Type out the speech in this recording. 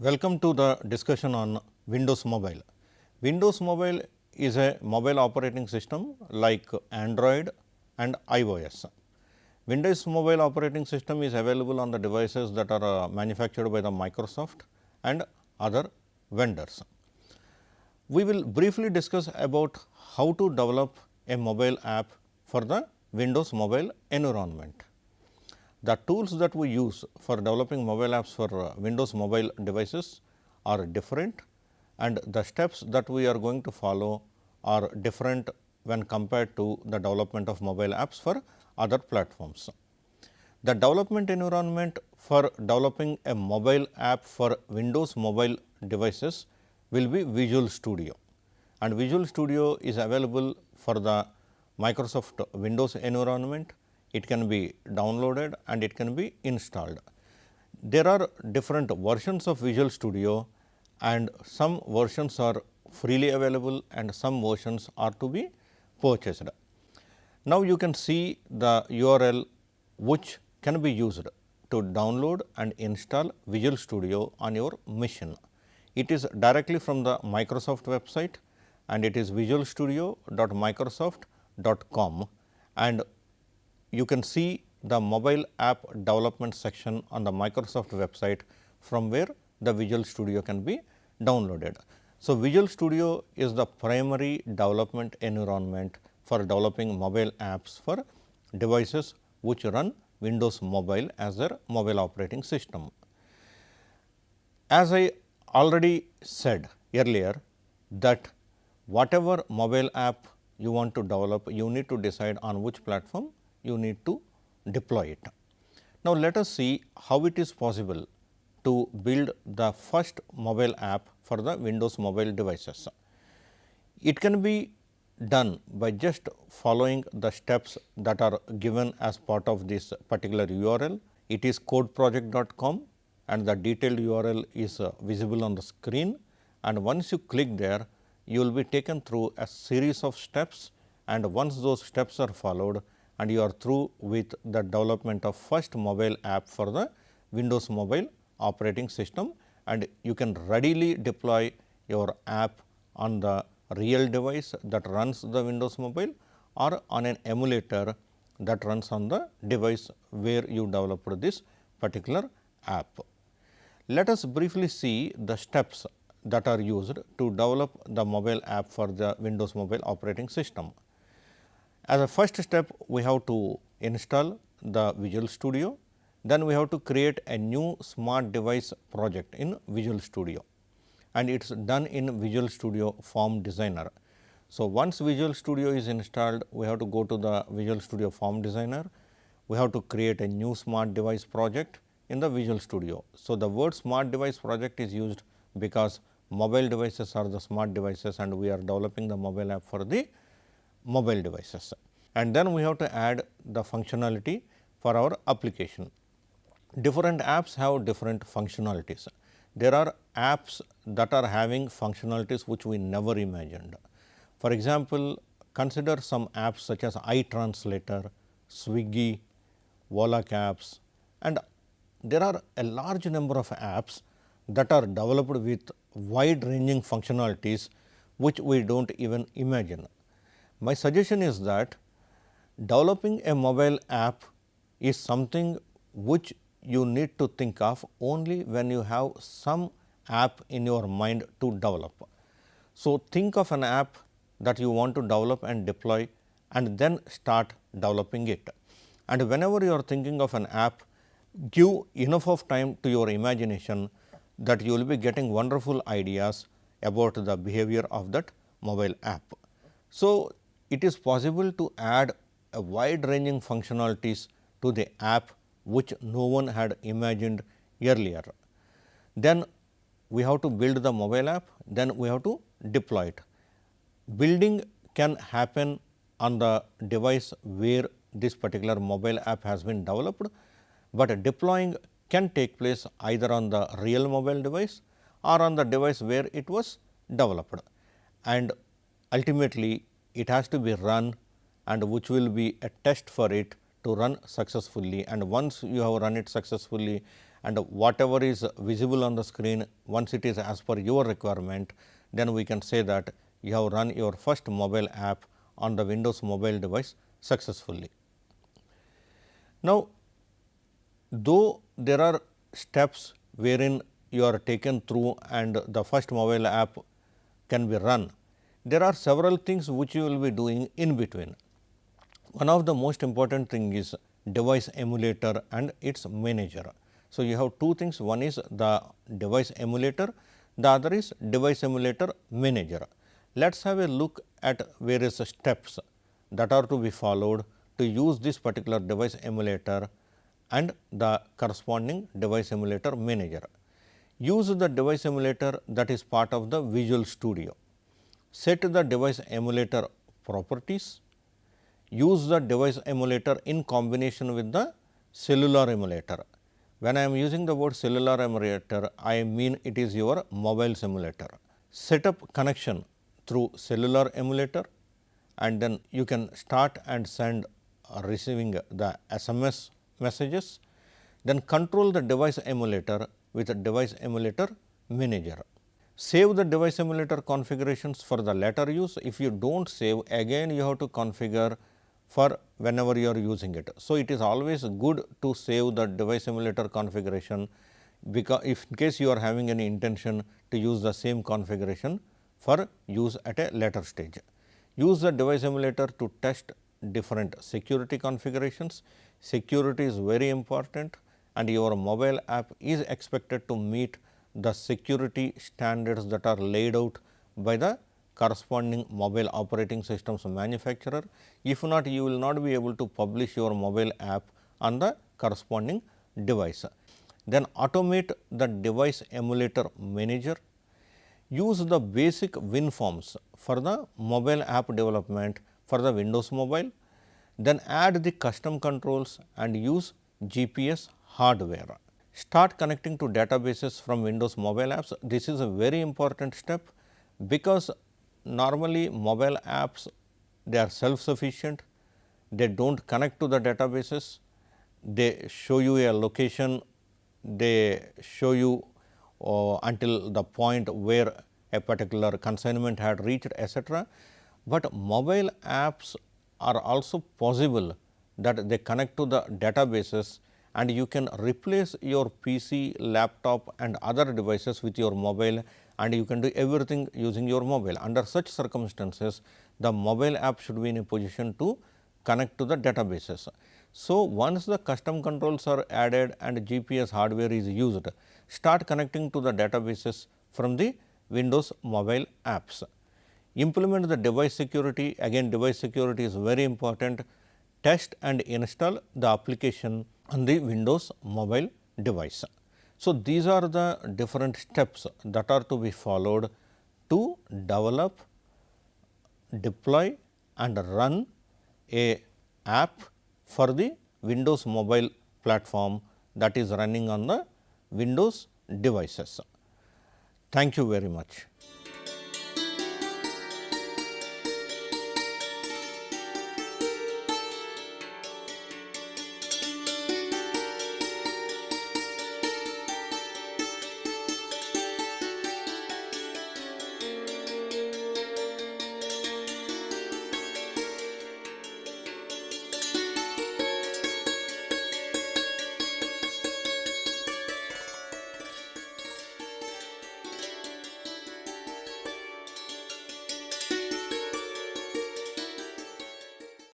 Welcome to the discussion on Windows Mobile. Windows Mobile is a mobile operating system like Android and iOS. Windows Mobile operating system is available on the devices that are manufactured by the Microsoft and other vendors. We will briefly discuss about how to develop a mobile app for the Windows Mobile environment. The tools that we use for developing mobile apps for Windows mobile devices are different, and the steps that we are going to follow are different when compared to the development of mobile apps for other platforms. The development environment for developing a mobile app for Windows mobile devices will be Visual Studio, and Visual Studio is available for the Microsoft Windows environment. It can be downloaded and it can be installed. There are different versions of Visual Studio, and some versions are freely available and some versions are to be purchased. Now, you can see the URL which can be used to download and install Visual Studio on your machine. It is directly from the Microsoft website, and it is visualstudio.microsoft.com, and you can see the mobile app development section on the Microsoft website from where the Visual Studio can be downloaded. So, Visual Studio is the primary development environment for developing mobile apps for devices which run Windows Mobile as their mobile operating system. As I already said earlier, that whatever mobile app you want to develop, you need to decide on which platform you need to deploy it. Now, let us see how it is possible to build the first mobile app for the Windows mobile devices. It can be done by just following the steps that are given as part of this particular URL. It is codeproject.com, and the detailed URL is visible on the screen, and once you click there, you will be taken through a series of steps, and once those steps are followed, and you are through with the development of first mobile app for the Windows mobile operating system, and you can readily deploy your app on the real device that runs the Windows mobile or on an emulator that runs on the device where you developed this particular app. Let us briefly see the steps that are used to develop the mobile app for the Windows mobile operating system. As a first step, we have to install the Visual Studio, then we have to create a new smart device project in Visual Studio, and it is done in Visual Studio Form Designer. So, once Visual Studio is installed, we have to go to the Visual Studio Form Designer, we have to create a new smart device project in the Visual Studio. So, the word smart device project is used because mobile devices are the smart devices, and we are developing the mobile app for the mobile devices. And then we have to add the functionality for our application. Different apps have different functionalities. There are apps that are having functionalities which we never imagined. For example, consider some apps such as iTranslator, Swiggy, Volacabs, and there are a large number of apps that are developed with wide ranging functionalities which we do not even imagine. My suggestion is that developing a mobile app is something which you need to think of only when you have some app in your mind to develop. So, think of an app that you want to develop and deploy, and then start developing it. And whenever you are thinking of an app, give enough of time to your imagination that you will be getting wonderful ideas about the behavior of that mobile app. So, it is possible to add a wide ranging functionalities to the app which no one had imagined earlier. Then we have to build the mobile app, then we have to deploy it. Building can happen on the device where this particular mobile app has been developed, but deploying can take place either on the real mobile device or on the device where it was developed, and ultimately it has to be run, and which will be a test for it to run successfully, and once you have run it successfully and whatever is visible on the screen, once it is as per your requirement, then we can say that you have run your first mobile app on the Windows mobile device successfully. Now, though there are steps wherein you are taken through and the first mobile app can be run, there are several things which you will be doing in between. One of the most important thing is device emulator and its manager. So, you have two things, one is the device emulator, the other is device emulator manager. Let us have a look at various steps that are to be followed to use this particular device emulator and the corresponding device emulator manager. Use the device emulator that is part of the Visual Studio. Set the device emulator properties. Use the device emulator in combination with the cellular emulator. When I am using the word cellular emulator, I mean it is your mobile simulator. Set up connection through cellular emulator, and then you can start and send receiving the SMS messages. Then control the device emulator with the device emulator manager. Save the device emulator configurations for the later use. If you do not save, again you have to configure for whenever you are using it. So, it is always good to save the device emulator configuration, because if in case you are having any intention to use the same configuration for use at a later stage. Use the device emulator to test different security configurations. Security is very important and your mobile app is expected to meet the security standards that are laid out by the corresponding mobile operating systems manufacturer. If not, you will not be able to publish your mobile app on the corresponding device. Then automate the device emulator manager. Use the basic WinForms for the mobile app development for the Windows Mobile. Then add the custom controls and use GPS hardware. Start connecting to databases from Windows mobile apps. This is a very important step, because normally mobile apps, they are self sufficient, they do not connect to the databases, they show you a location, they show you until the point where a particular consignment had reached, etc. But mobile apps are also possible that they connect to the databases, and you can replace your PC, laptop and other devices with your mobile, and you can do everything using your mobile. Under such circumstances, the mobile app should be in a position to connect to the databases. So, once the custom controls are added and GPS hardware is used, start connecting to the databases from the Windows mobile apps. Implement the device security. Again, device security is very important. Test and install the application on the Windows mobile device. So, these are the different steps that are to be followed to develop, deploy and run a app for the Windows mobile platform that is running on the Windows devices. Thank you very much.